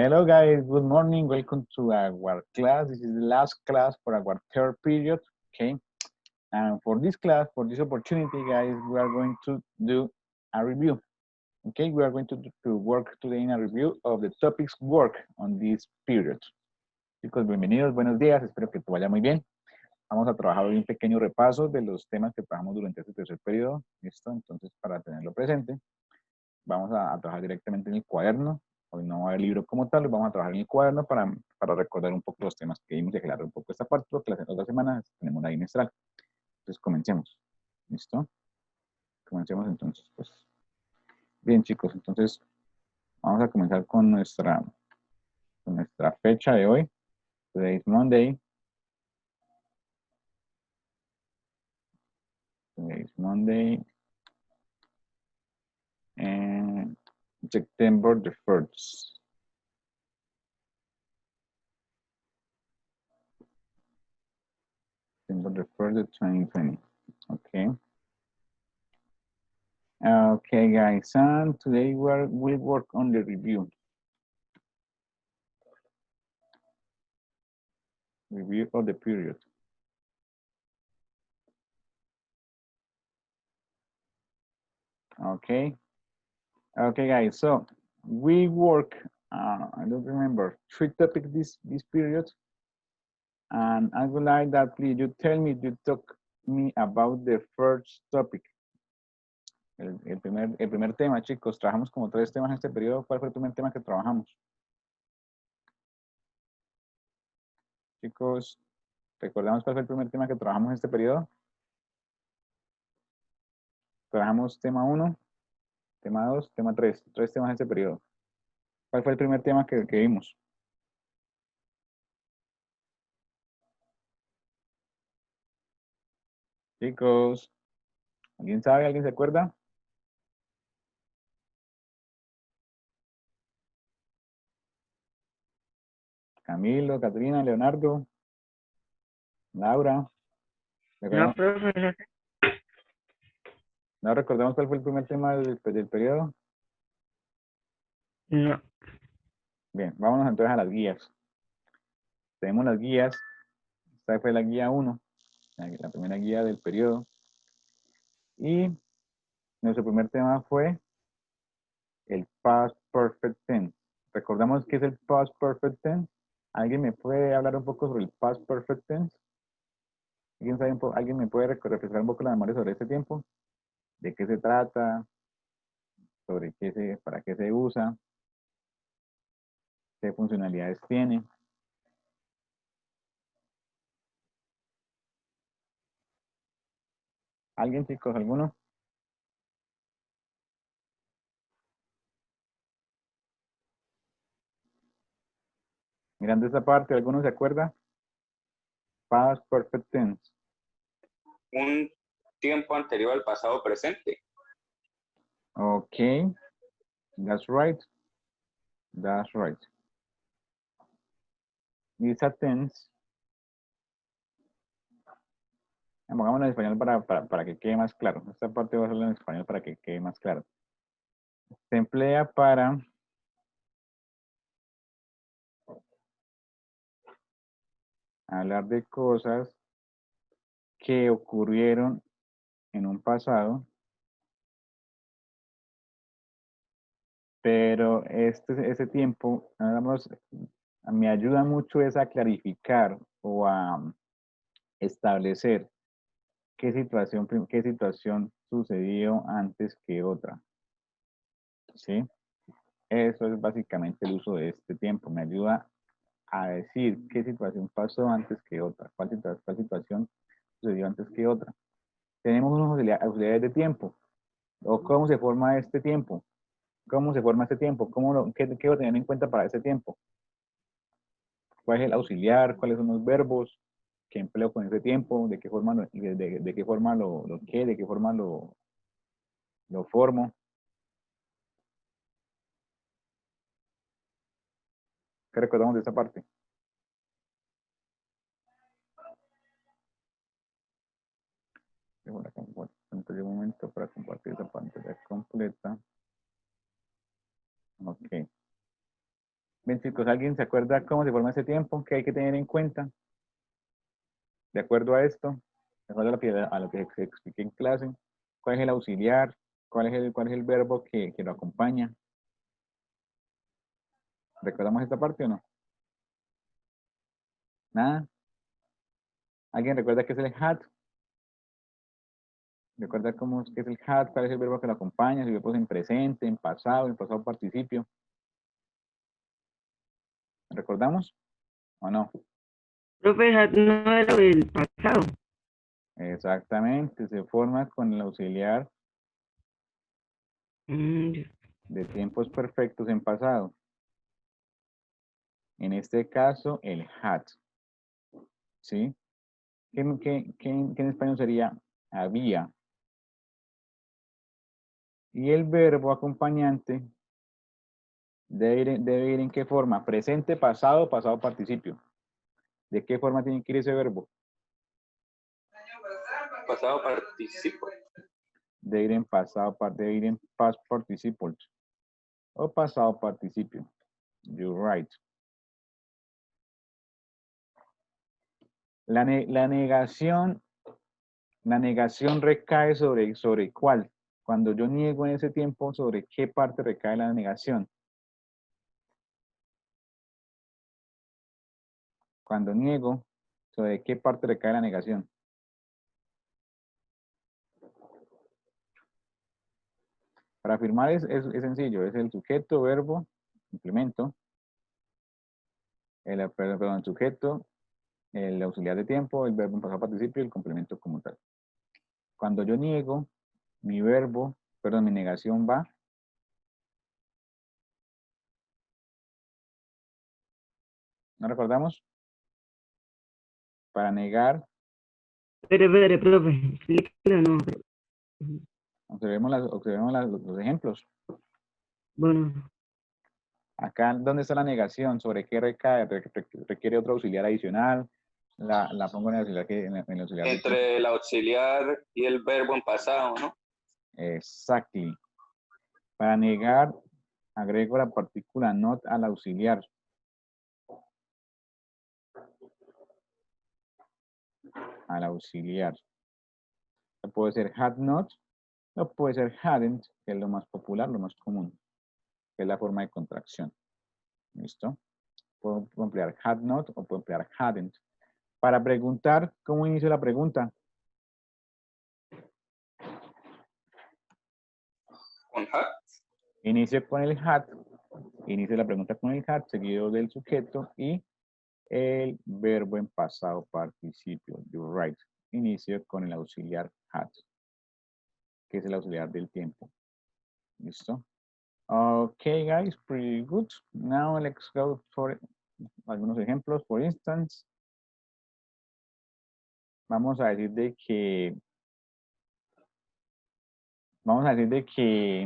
Hello guys, good morning. Welcome to our class. This is the last class for our third period. Okay. And for this class, for this opportunity, guys, we are going to do a review. Okay, we are going to work today in a review of the topics work on this period. Chicos, bienvenidos, buenos días, espero que te vaya muy bien. Vamos a trabajar hoy un pequeño repaso de los temas que trabajamos durante este tercer periodo. ¿Listo? Entonces, para tenerlo presente, vamos a trabajar directamente en el cuaderno. Hoy no va a haber libro como tal, vamos a trabajar en el cuaderno para recordar un poco los temas que vimos y aclarar un poco esta parte, porque las otras semanas tenemos la bimestral. Entonces, comencemos. ¿Listo? Comencemos entonces, pues. Bien, chicos, entonces vamos a comenzar con nuestra fecha de hoy. Today is Monday. Today is Monday. And September the 1st. September the 1st, 2020. Okay. Okay, guys, and today we'll work on the review. Review of the period. Okay. Okay, guys, so we work, I don't remember, 3 topics this period. And I would like that please you tell me, you talk me about the first topic. El primer tema, chicos, trabajamos como 3 temas en este periodo. ¿Cuál fue el primer tema que trabajamos? Chicos, ¿recordamos cuál fue el primer tema que trabajamos en este periodo? Trabajamos tema 1, tema 2, tema 3. 3 temas en este periodo. ¿Cuál fue el primer tema que vimos? Chicos, ¿alguien sabe? ¿Alguien se acuerda? Camilo, Catrina, Leonardo, Laura. No, profe, no sé. ¿No recordamos cuál fue el primer tema del periodo? No. Bien, vámonos entonces a las guías. Tenemos las guías. Esta fue la guía 1, la primera guía del periodo. Y nuestro primer tema fue el Past Perfect Tense. ¿Recordamos qué es el Past Perfect Tense? ¿Alguien me puede hablar un poco sobre el Past Perfect Tense? ¿Alguien me puede refrescar un poco la memoria sobre este tiempo? ¿De qué se trata? ¿Para qué se usa? ¿Qué funcionalidades tiene? ¿Alguien, chicos? ¿Alguno? Mirando esta parte, ¿alguno se acuerda? Past Perfect Tense. Un tiempo anterior al pasado presente. Okay, that's right. That's right. It's a tense. Pongámoslo en español para que quede más claro. Esta parte voy a hacerlo en español para que quede más claro. Se emplea para hablar de cosas que ocurrieron en un pasado, pero ese tiempo, digamos, me ayuda mucho es a clarificar o a establecer qué situación sucedió antes que otra. ¿Sí? Eso es básicamente el uso de este tiempo. Me ayuda a decir qué situación pasó antes que otra, cuál situación sucedió antes que otra. Tenemos unos auxiliares de tiempo. ¿O cómo se forma este tiempo? ¿Cómo se forma este tiempo? ¿Qué debo tener en cuenta para este tiempo? ¿Cuál es el auxiliar? ¿Cuáles son los verbos que empleo con ese tiempo? ¿De qué forma de qué forma de qué forma lo formo? ¿Qué recordamos de esa parte? Entonces, un momento para compartir esa pantalla completa. Ok. Bien, chicos, ¿alguien se acuerda cómo se forma ese tiempo? ¿Qué hay que tener en cuenta? De acuerdo a esto, de acuerdo a lo que se expliqué en clase, ¿cuál es el auxiliar? ¿Cuál es el verbo que lo acompaña? ¿Recordamos esta parte o no? ¿Nada? ¿Alguien recuerda qué es el had? ¿Recuerda qué es el had? ¿Cuál es el verbo que lo acompaña? Si el verbo es en pasado participio. ¿Recordamos o no? Profe, no era el pasado. Exactamente, se forma con el auxiliar Mm, de tiempos perfectos en pasado. En este caso, el had. ¿Sí? ¿Qué en español sería había? Y el verbo acompañante debe ir en qué forma? Presente, pasado participio. ¿De qué forma tiene que ir ese verbo? Pasado participo. Debe ir en debe ir en past participle o pasado participio. You're right. La negación recae sobre cuál. Cuando yo niego en ese tiempo, ¿sobre qué parte recae la negación? Cuando niego, ¿sobre qué parte recae la negación? Para afirmar es sencillo, es el sujeto, verbo, complemento, el sujeto, el auxiliar de tiempo, el verbo en pasado participio y el complemento como tal. Cuando yo niego, mi negación va. ¿No recordamos? Para negar, Espere, profe, explíquelo, no. observemos los ejemplos. Bueno, Acá, ¿dónde está la negación? ¿Sobre qué recae? ¿Requiere otro auxiliar adicional? La pongo en el auxiliar, en el auxiliar de tiempo. Entre el auxiliar y el verbo en pasado, ¿no? Exactly. Para negar, agrego la partícula not al auxiliar. Al auxiliar. Puede ser had not, o puede ser hadn't, que es lo más popular, lo más común, que es la forma de contracción. ¿Listo? Puedo emplear had not o puedo emplear hadn't. Para preguntar, ¿cómo inicio la pregunta? Con hat. Inicio con el had, inicio la pregunta con el had, seguido del sujeto y el verbo en pasado participio. You're right. Inicio con el auxiliar had, que es el auxiliar del tiempo. ¿Listo? Okay, guys, pretty good. Now let's go for algunos ejemplos. For instance, vamos a decir de que,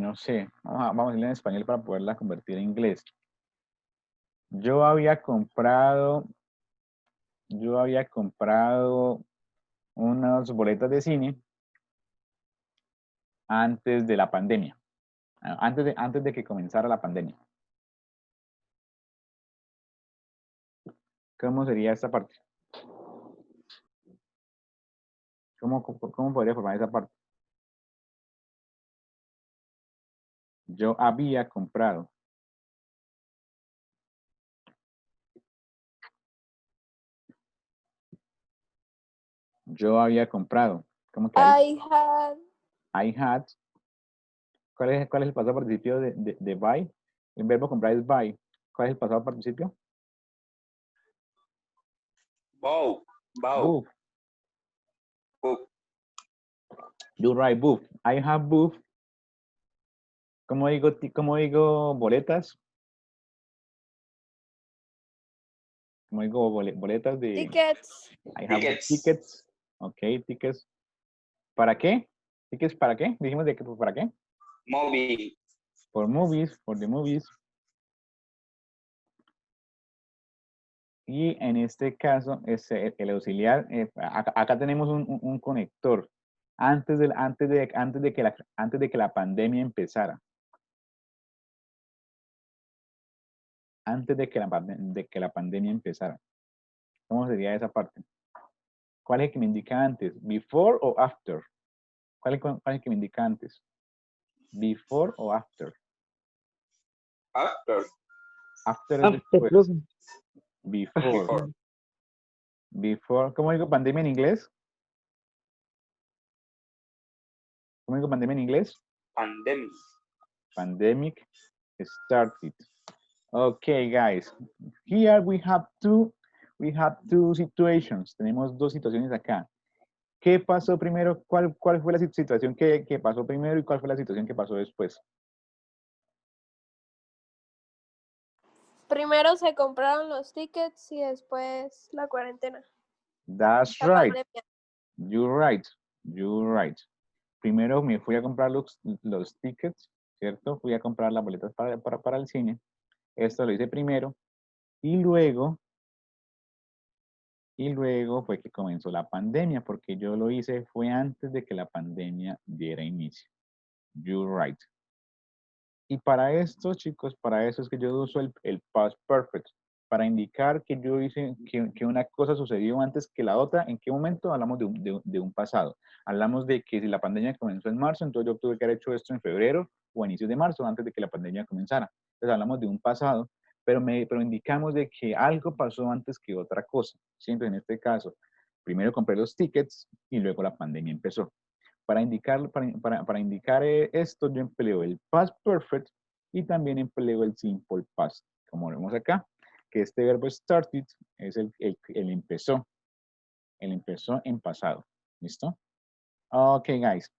no sé, vamos a decirle en español para poderla convertir en inglés. Yo había comprado unas boletas de cine antes de la pandemia, antes de que comenzara la pandemia. ¿Cómo sería esta parte? ¿Cómo podría formar esa parte? Yo había comprado. Yo había comprado. ¿Cómo que I had. I had. ¿Cuál es el pasado participio de buy? El verbo comprar es buy. ¿Cuál es el pasado participio? Bow. Booth. Book. You write booth. I have booth. ¿Cómo digo boletas? ¿Cómo digo boletas de? Tickets. I have Tickets. tickets. Ok, tickets. ¿Para qué? ¿Tickets para qué? Dijimos de que para qué. Movie. For movies, for the movies. Y en este caso, el auxiliar, acá tenemos un conector antes de que la pandemia empezara. antes de que la pandemia empezara. ¿Cómo sería esa parte? ¿Cuál es el que me indica antes? ¿Before o after? ¿Cuál es el que me indica antes? ¿Before o after? After. After es After, después. profe. Before. Before. Before. ¿Cómo digo pandemia en inglés? ¿Cómo digo pandemia en inglés? Pandemic. Pandemic started. Okay, guys. Here we have two situations. Tenemos dos situaciones acá. ¿Qué pasó primero? ¿Cuál fue la situación que pasó primero y cuál fue la situación que pasó después? Primero se compraron los tickets y después la cuarentena. That's La right. pandemia. You're right. You're right. Primero me fui a comprar los tickets, ¿cierto? Fui a comprar las boletas para el cine. Esto lo hice primero. Y luego fue que comenzó la pandemia, porque yo lo hice fue antes de que la pandemia diera inicio. You're right. Y para esto, chicos, para eso es que yo uso el past perfect, para indicar que yo hice, que una cosa sucedió antes que la otra. ¿En qué momento? Hablamos de un pasado. Hablamos de que si la pandemia comenzó en marzo, entonces yo tuve que haber hecho esto en febrero o a inicios de marzo, antes de que la pandemia comenzara. Entonces hablamos de un pasado, pero indicamos de que algo pasó antes que otra cosa. Siempre en este caso, primero compré los tickets y luego la pandemia empezó. Para indicar esto, yo empleo el past perfect y también empleo el simple past. Como vemos acá, que este verbo started es el empezó. El empezó en pasado. ¿Listo? Okay, guys.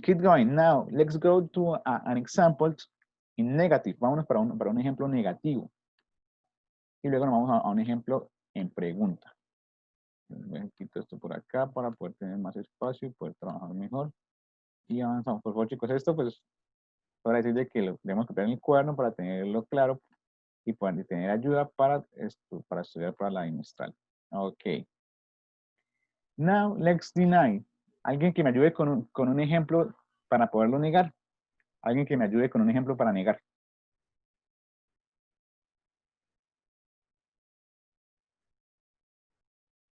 Keep going. Now, let's go to an example in negative. Vámonos para un ejemplo negativo. Y luego nos vamos a un ejemplo en pregunta. Quito esto por acá para poder tener más espacio y poder trabajar mejor. Y avanzamos. Por favor, chicos, esto pues para decir de que lo debemos copiar en el cuaderno para tenerlo claro y poder tener ayuda para estudiar para la bimestral. Ok. Now, let's deny. Alguien que me ayude con un ejemplo para poderlo negar. Alguien que me ayude con un ejemplo para negar.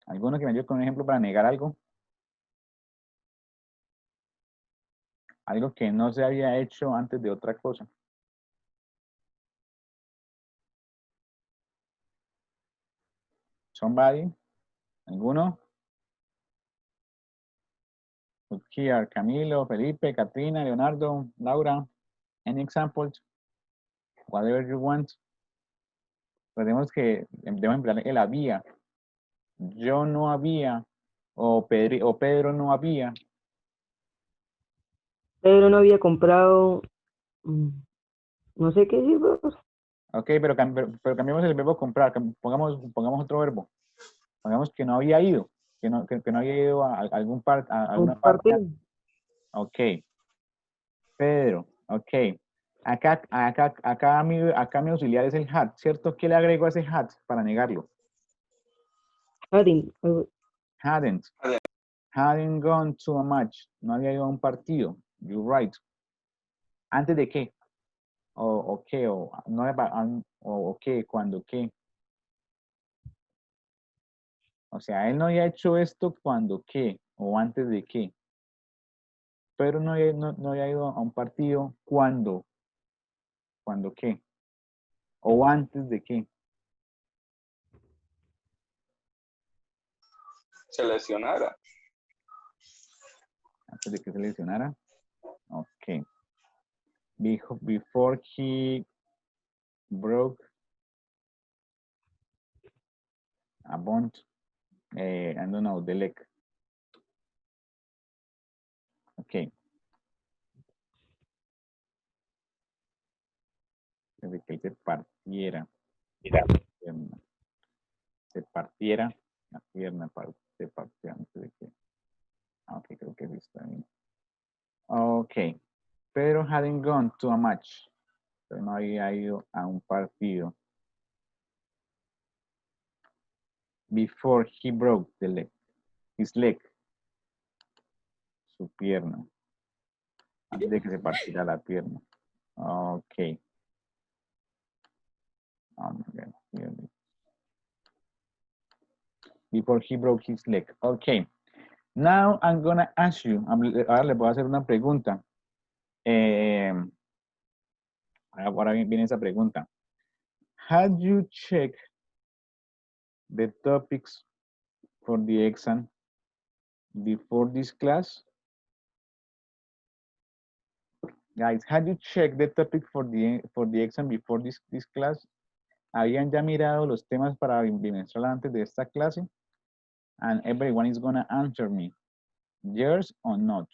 ¿Alguno que me ayude con un ejemplo para negar algo? Algo que no se había hecho antes de otra cosa. Somebody? ¿Alguno? Here, Camilo, Felipe, Katrina, Leonardo, Laura. Any examples? Whatever you want. Tenemos que debemos emplear el había. Yo no había. O Pedro no había. Pedro no había comprado, no sé qué decir, profe. Ok, pero cambiamos el verbo comprar. Pongamos otro verbo. Pongamos que no había ido. Que no había ido a alguna Un parte. partido. Ok. Pedro. Ok. Acá mi auxiliar es el had, ¿cierto? ¿Qué le agrego a ese had para negarlo? Hadn't. Hadn't gone to a match. No había ido a un partido. You're right. ¿Antes de qué? O qué, o no o qué, cuando qué. O sea, él no había hecho esto cuando qué, o antes de qué. Pero no había ido a un partido cuando qué, o antes de qué. Se lesionara. Antes de que se lesionara. Ok. Before he broke a bone, I don't know, the leg. Ok. Desde que él se partiera. Se partiera la pierna, se partiera antes de que. Ok, creo que sí está bien. Ok. Pero hadn't gone to a match. Pero no había ido a un partido. Before he broke his leg. Su pierna. Antes de que se partiera la pierna. Ok. before he broke his leg. Okay. Now I'm gonna ask you. Ahora le voy a hacer una pregunta. Ahora viene esa pregunta. Had you checked the topics for the exam before this class? Guys, had you checked the topic for the exam before this class? ¿Habían ya mirado los temas para bimestral antes de esta clase? And everyone is gonna answer me, yes or not.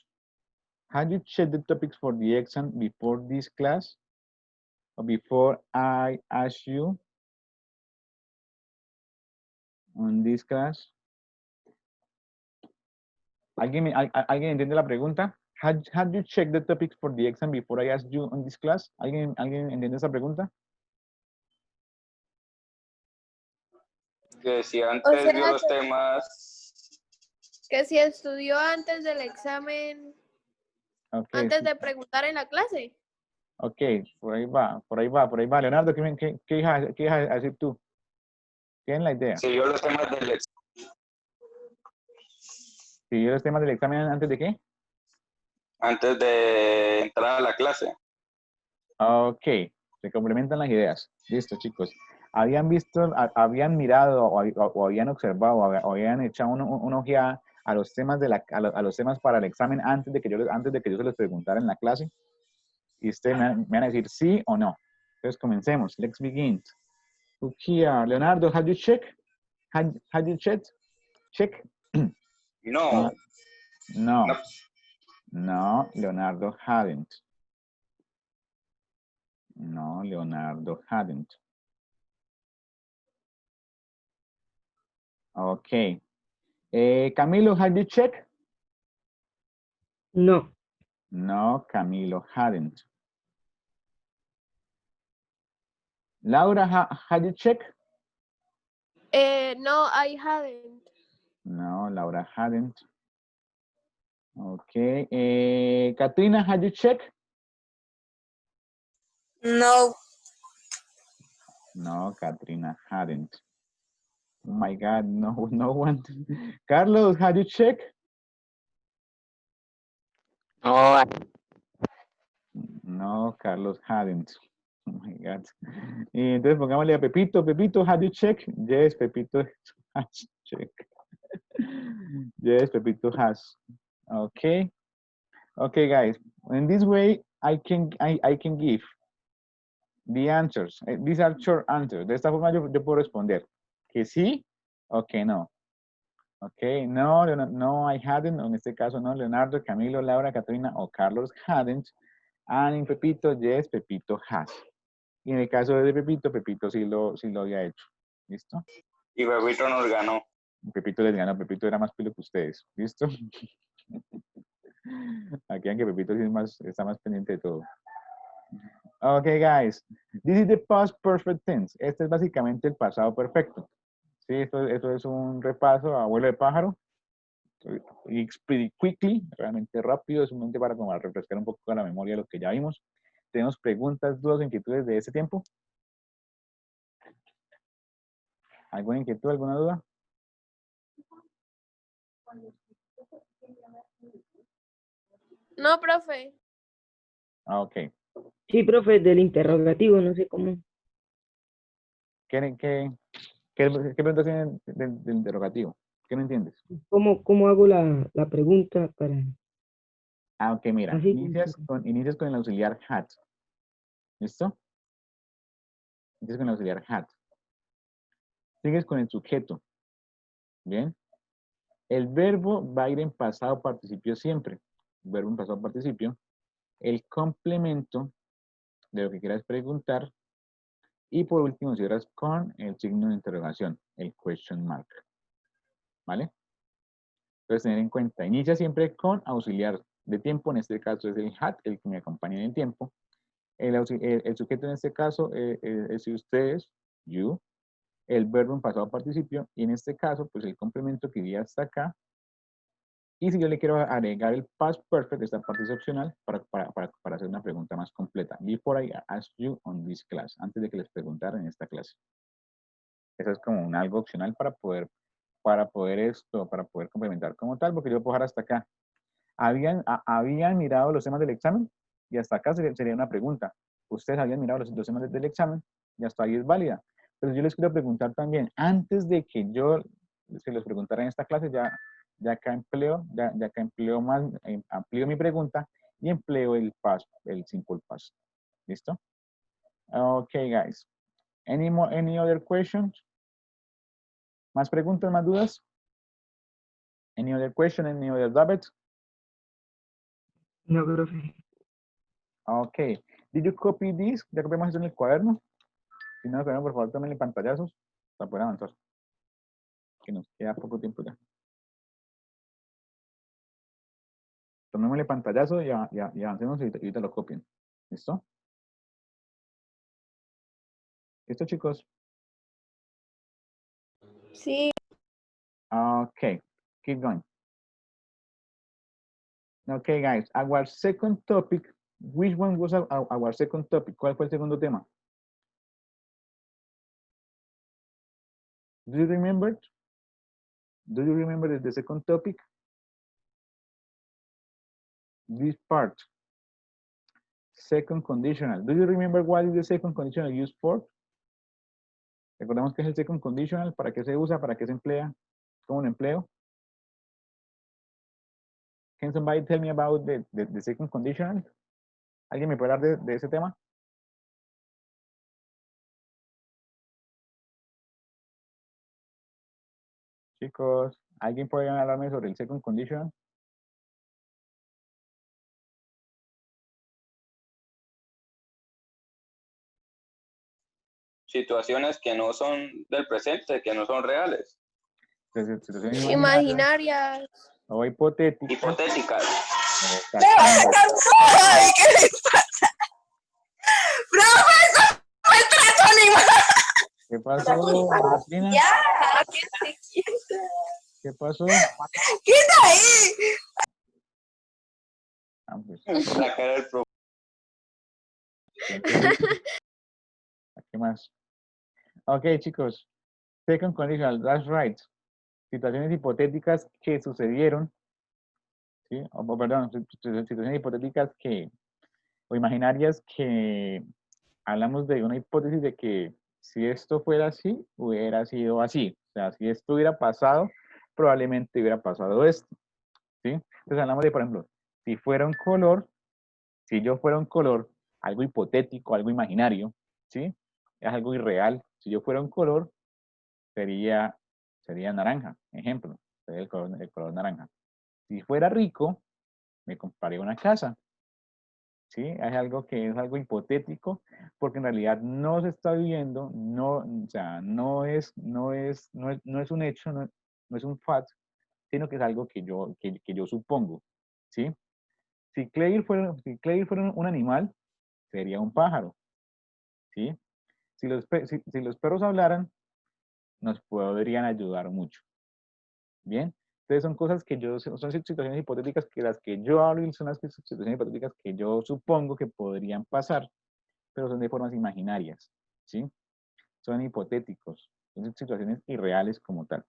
Had you checked the topics for the exam before this class? Or before I ask you on this class? ¿Alguien entiende la pregunta? Had you checked the topics for the exam before I asked you on this class? ¿Alguien entiende esa pregunta? Que si antes O sea, vio los temas, que si estudió antes del examen, Okay, antes sí. de preguntar en la clase. Ok, por ahí va. Leonardo, ¿qué ibas a decir tú? ¿Tienes la idea? si vio los temas del examen, ¿Si yo los temas del examen antes de qué? antes de entrar a la clase. Ok, se complementan las ideas. Listo, chicos. ¿Habían visto, habían mirado o habían observado o habían echado una ojeada a los temas a los temas para el examen antes de que yo se los preguntara en la clase? Y ustedes me van a decir sí o no. Entonces comencemos. Let's begin. Here, Leonardo, had you checked? Had you checked? Check. No, No. no. No, Leonardo hadn't. No, Leonardo hadn't. Okay. Camilo, had you checked? No. No, Camilo hadn't. Laura, had you checked? No, I haven't. No, Laura hadn't. Okay. Katrina, had you checked? No. No, Katrina hadn't. Oh my God, no one. Carlos, had you checked? No, No, Carlos hadn't. Oh my God. Y entonces pongámosle a Pepito. Pepito, had you checked? Yes, Pepito has checked. Yes, Pepito has. Okay. Okay, guys. In this way, I can give the answers. These are short answers. De esta forma yo puedo responder que sí o que no. Okay, no, no, I hadn't. En este caso, no, Leonardo, Camilo, Laura, Caterina o Carlos hadn't. And in Pepito, yes, Pepito has. Y en el caso de Pepito, Pepito sí lo había hecho. ¿Listo? Y Bebito nos ganó. Pepito les ganó, Pepito era más pilo que ustedes. ¿Listo? Aquí aunque Pepito sí está más pendiente de todo. Okay, guys. This is the past perfect tense. Este es básicamente el pasado perfecto. Sí, esto es un repaso a vuelo de pájaro. It's pretty quickly, realmente rápido, es simplemente para como refrescar un poco la memoria de lo que ya vimos. ¿Tenemos preguntas, dudas, inquietudes de ese tiempo? ¿Alguna inquietud, alguna duda? No, profe. Ok. Sí, profe, del interrogativo, no sé cómo. ¿Qué preguntas tienen del interrogativo? ¿Qué no entiendes? ¿Cómo hago la pregunta para... Ah, ok, mira. Así. Inicias con el auxiliar had. ¿Listo? Inicias con el auxiliar had. Sigues con el sujeto. ¿Bien? El verbo va a ir en pasado participio siempre. Verbo en pasado participio. El complemento de lo que quieras preguntar. Y por último, cierras con el signo de interrogación, el question mark. ¿Vale? Entonces, tener en cuenta, inicia siempre con auxiliar de tiempo. En este caso es el had, el que me acompaña en el tiempo. El sujeto en este caso es ustedes, you. El verbo en pasado participio. Y en este caso, pues el complemento que iría hasta acá. Y si yo le quiero agregar el past perfect, esta parte es opcional para hacer una pregunta más completa. Before I ask you on this class, antes de que les preguntara en esta clase. Eso es como un algo opcional para poder para poder complementar como tal, porque yo puedo dejar hasta acá. ¿Habían mirado los temas del examen? Y hasta acá sería una pregunta. ¿Ustedes habían mirado los temas del examen? Y hasta ahí es válida. Pero yo les quiero preguntar también, antes de que yo se los preguntara en esta clase, ya acá empleo más, amplío mi pregunta y empleo el simple past. ¿Listo? Okay, guys. Any other questions? ¿Más preguntas, más dudas? Any other question, any other doubt? No, profe. Okay. Did you copy this? ¿Ya copiamos esto en el cuaderno? Si no, por favor, tómenle pantallazos para poder avanzar. Que nos queda poco tiempo ya. Tomémosle pantallazo y avancemos y ahorita lo copien. ¿Listo? ¿Listo, chicos? Sí, Okay. Keep going. Okay, guys. Our second topic. Which one was our second topic? ¿Cuál fue el segundo tema? Do you remember? Do you remember the second topic? This part. Second conditional. Do you remember what is the second conditional used for? Recordemos que es el second conditional. ¿Para qué se usa? ¿Para qué se emplea? ¿Cómo lo empleo? Can somebody tell me about the second conditional? ¿Alguien me puede hablar de ese tema? Chicos, ¿alguien puede hablarme sobre el second conditional? Situaciones que no son del presente, que no son reales. Situaciones imaginarias. o hipotéticas. Hipotéticas. Ay, ¿qué le pasa? ¡Profesor! ¡Maltrato animal! ¿Qué pasó, Martina? ¡Ya! ¡Que se quieta! ¿Qué pasó? ¡Quita ahí! Ah, pues, La cara del profe. ¿qué más? Ok, chicos. Second conditional, that's right. Situaciones hipotéticas que sucedieron, ¿sí? Perdón, situaciones hipotéticas o imaginarias que hablamos de una hipótesis de que si esto fuera así, hubiera sido así. O sea, si esto hubiera pasado, probablemente hubiera pasado esto, ¿sí? Entonces hablamos de, por ejemplo, si fuera un color, si yo fuera un color, algo hipotético, algo imaginario, ¿sí? Es algo irreal. Si yo fuera un color, sería naranja, ejemplo, sería el color naranja. Si fuera rico, me compraría una casa, ¿sí? Es algo que es algo hipotético, porque en realidad no se está viviendo, no, o sea, no es un hecho, no es un fact, sino que es algo que yo supongo, ¿sí? Si Clay fuera un animal, sería un pájaro, ¿sí? Si los perros hablaran, nos podrían ayudar mucho, ¿bien? Entonces son cosas que son situaciones hipotéticas que las que yo hablo y son las situaciones hipotéticas que yo supongo que podrían pasar, pero son de formas imaginarias, ¿sí? Son hipotéticos, son situaciones irreales como tal.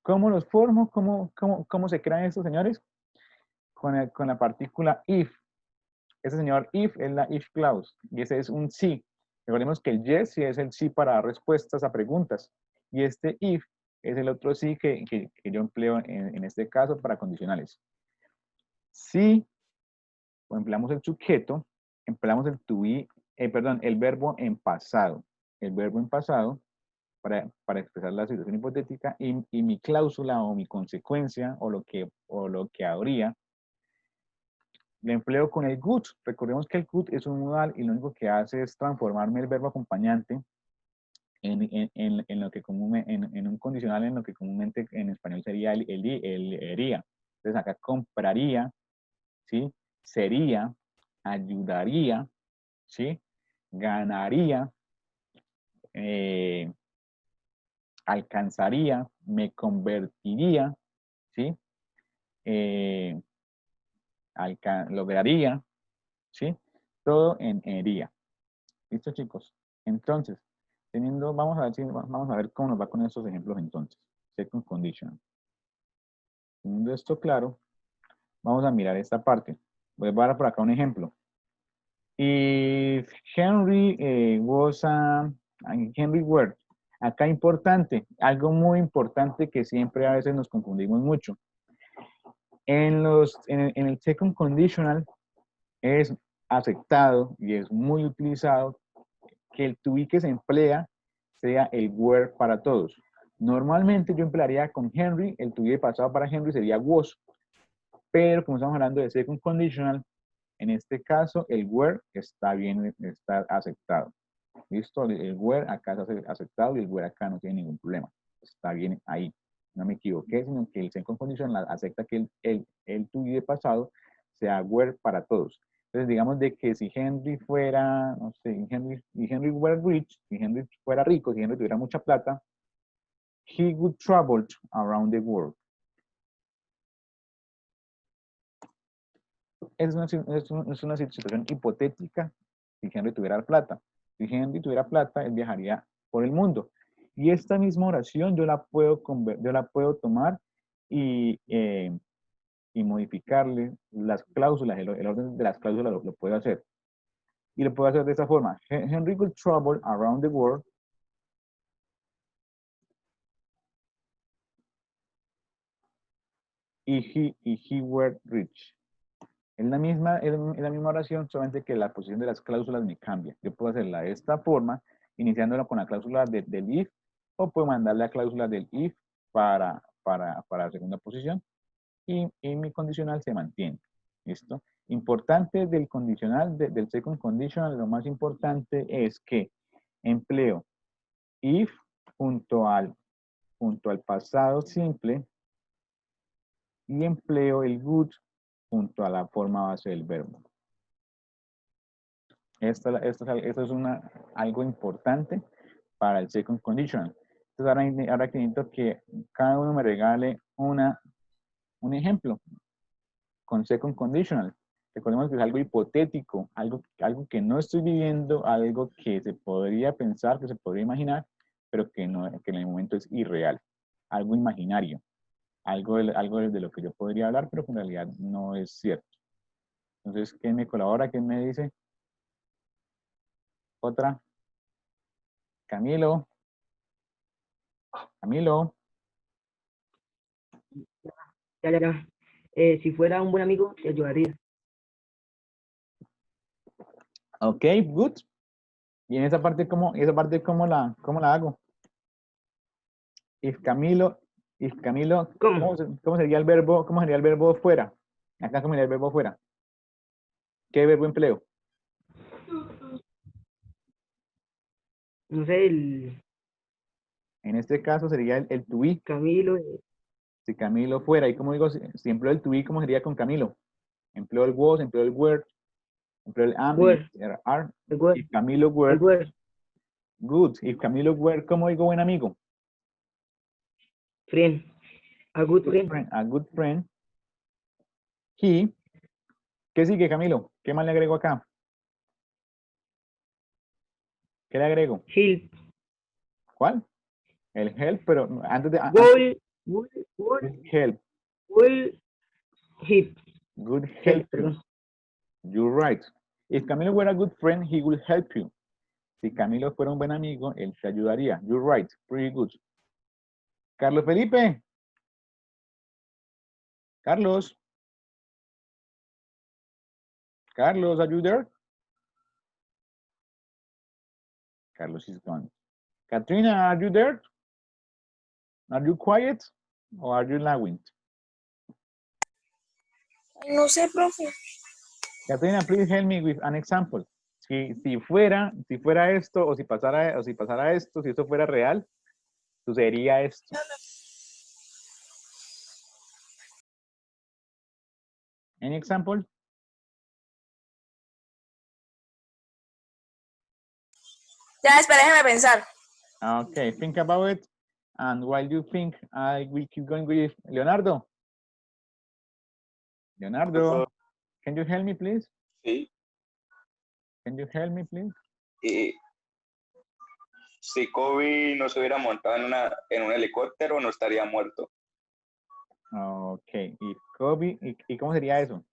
¿Cómo los formo? ¿Cómo se crean estos señores? Con la partícula if. Ese señor if es la if clause y ese es un sí. Recordemos que el yes sí es el sí para dar respuestas a preguntas y este if es el otro sí que yo empleo en este caso para condicionales. Si empleamos el sujeto, empleamos el to be, el verbo en pasado. El verbo en pasado para expresar la situación hipotética y mi cláusula o mi consecuencia o lo que habría le empleo con el good. Recordemos que el good es un modal y lo único que hace es transformarme el verbo acompañante en lo que en un condicional en lo que comúnmente en español sería el ería. Entonces acá compraría, ¿sí? Sería, ayudaría, ¿sí? Ganaría, alcanzaría, me convertiría, ¿sí? Eh, lograría, ¿sí? Todo en ería. ¿Listo, chicos? Entonces, vamos a ver cómo nos va con estos ejemplos entonces, second conditional. Teniendo esto claro, vamos a mirar esta parte. Voy a dar por acá un ejemplo. If Henry Henry were. Acá importante, algo muy importante que siempre a veces nos confundimos mucho. En el second conditional es aceptado y es muy utilizado que el to be que se emplea sea el were para todos. Normalmente yo emplearía con Henry, el to be pasado para Henry sería was, pero como estamos hablando de second conditional, en este caso el were está bien, está aceptado. ¿Listo? El were acá está aceptado y el were acá no tiene ningún problema. Está bien ahí. No me equivoqué, sino que el second conditional acepta que el to be de pasado sea were para todos. Entonces, digamos de que si Henry fuera, no sé, si Henry were rich, si Henry fuera rico, si Henry tuviera mucha plata, he would travel around the world. Es una situación hipotética si Henry tuviera plata. Si Henry tuviera plata, él viajaría por el mundo. Y esta misma oración yo la puedo tomar y modificarle las cláusulas, el orden de las cláusulas lo puedo hacer. Y lo puedo hacer de esta forma. Henry will travel around the world. If he were rich. Es la misma oración, solamente que la posición de las cláusulas me cambia. Yo puedo hacerla de esta forma, iniciándola con la cláusula del if, o puedo mandar la cláusula del if para la segunda posición, y mi condicional se mantiene. ¿Listo? Importante del condicional, del second conditional, lo más importante es que empleo if junto al pasado simple y empleo el would junto a la forma base del verbo. Esto es algo importante para el second conditional. Entonces ahora que necesito que cada uno me regale un ejemplo con second conditional. Recordemos que es algo hipotético, algo que no estoy viviendo, algo que se podría pensar, que se podría imaginar, pero que en el momento es irreal, algo imaginario, algo de lo que yo podría hablar, pero que en realidad no es cierto. Entonces, ¿quién me colabora? ¿Quién me dice? Otra. Camilo. Camilo. Ya. Si fuera un buen amigo, te ayudaría. Ok, good. Y en esa parte, ¿cómo la hago? If Camilo, ¿Cómo? ¿cómo sería el verbo fuera? Acá, ¿cómo sería el verbo fuera? ¿Qué verbo empleo? No sé, En este caso sería el to be. Camilo, Si Camilo fuera, y como digo, si empleo el to be, ¿cómo sería con Camilo? Empleo el was, empleo el were, empleo el am, were, el are. el were, If Camilo el were, were, good. If Camilo were, ¿cómo digo buen amigo? friend, a good friend, A good friend. He. ¿Qué sigue, Camilo? ¿Qué más le agrego acá? ¿Qué le agrego? help, ¿Cuál? El help, pero antes de... will help. help, Good help you. perdón. You're right. If Camilo were a good friend, he would help you. Si Camilo fuera un buen amigo, él te ayudaría. You're right. Pretty good. Carlos Felipe. Carlos. Carlos, are you there? Carlos is gone. Katrina, are you there? Are you quiet or are you laughing? No sé, profe. Katrina, please help me with an example. Si fuera esto, o si pasara esto, si esto fuera real, sucedería esto. Any example? Ya, espera, déjame pensar. Okay, think about it. And while you think, I will keep going with Leonardo. Leonardo, can you help me, please? Sí. Can you help me, please? si Kobe no se hubiera montado en un helicóptero, no estaría muerto. Ok, if Kobe, ¿y cómo sería eso?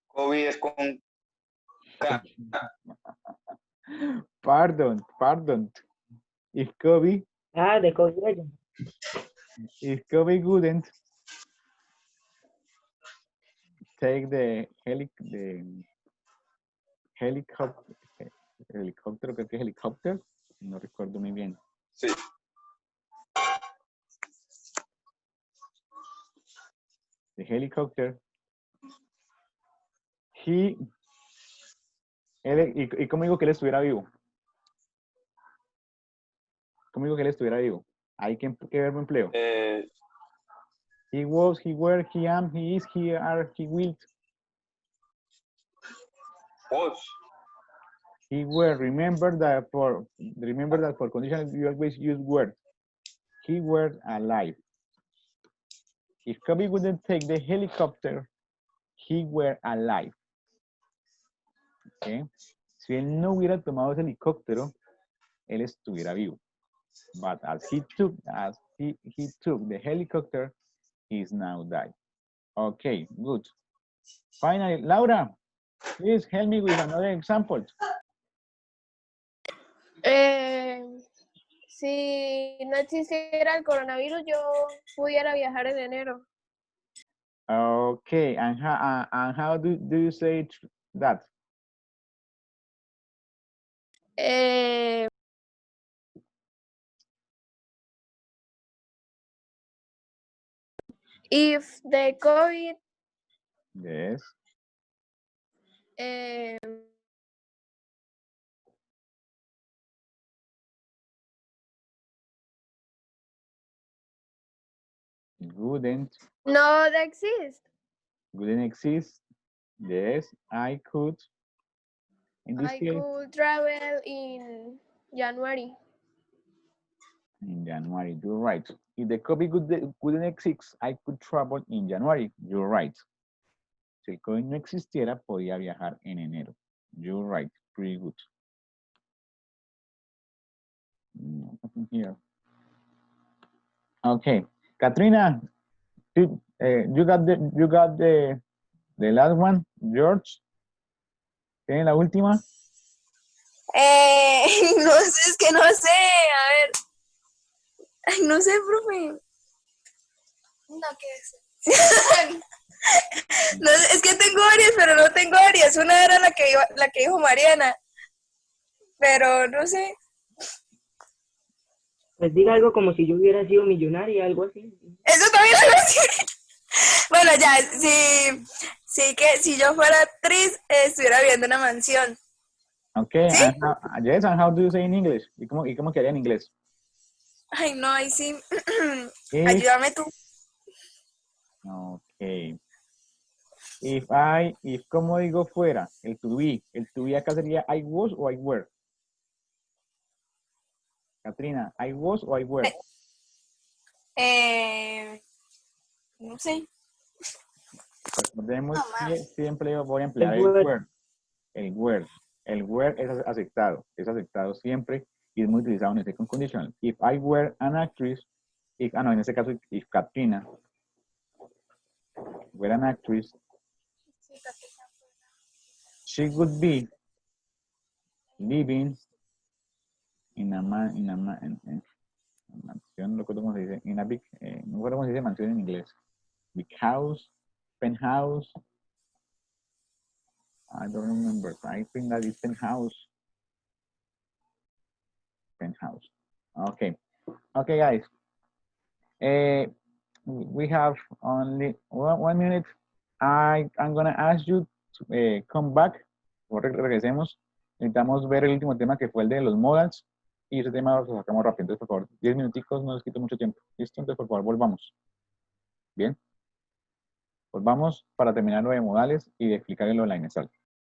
Kobe es con K. Pardon. If Kobe De Kobe. wouldn't take the helicóptero, creo que es helicóptero, no recuerdo muy bien. Sí. The helicopter, y cómo digo que él estuviera vivo. ¿Cómo digo que él estuviera vivo? ¿Hay qué verbo empleo? He was, he were, he am, he is, he are, he will. Was. He were. Remember that for conditional you always use were. He were alive. If Kobe wouldn't take the helicopter, he were alive. Okay. Si él no hubiera tomado ese helicóptero, él estuviera vivo. But as he took the helicopter, he is now died. Okay, good. Finally, Laura, please help me with another example. Si no existiera el coronavirus, yo pudiera viajar en enero. Okay, and how do you say that? If the COVID Yes. Wouldn't not exist, exist. Yes, I could. In this I case, could travel in January. in January, you're right. If the COVID wouldn't exist, I could travel in January. You're right. Si el COVID no existiera, podía viajar en enero. You're right. Pretty good. Nothing here. Okay, Katrina, you got the last one, George. ¿Tiene la última? No sé, es que no sé. A ver. Ay, no sé, profe. No, ¿qué es? No, es que tengo varias, pero no tengo varias. Una era la que dijo Mariana. Pero no sé. Pues diga algo como si yo hubiera sido millonaria, algo así. Eso también lo sé. Bueno, ya, si yo fuera actriz, estuviera viviendo en una mansión. Okay, ¿Sí? and how do you say in English? ¿Y cómo quedaría en inglés? Ay, no, ahí sí. Ayúdame tú. Okay. If ¿cómo digo fuera? El to be acá sería I was o I were. Katrina, I was o I were. No sé. Recordemos No, que siempre voy a emplear El el were. were. El were. El were es aceptado siempre y es muy utilizado en el second conditional. If I were an actress, en este caso, if Katrina were an actress, she would be living in a mansión, no recuerdo cómo se dice, no recuerdo cómo se dice mansión en inglés. Big house, penthouse. I don't remember. I think that is penthouse. Penthouse. Okay. Okay, guys. We have only 1 minute. I'm gonna ask you to come back. Regresemos. Necesitamos ver el último tema que fue el de los modals. Y ese tema lo sacamos rápido. Entonces, por favor, 10 minuticos, no les quito mucho tiempo. ¿Listo? Entonces, por favor, volvamos. Bien. Volvamos para terminar lo de modales y de explicar lo de la inicial.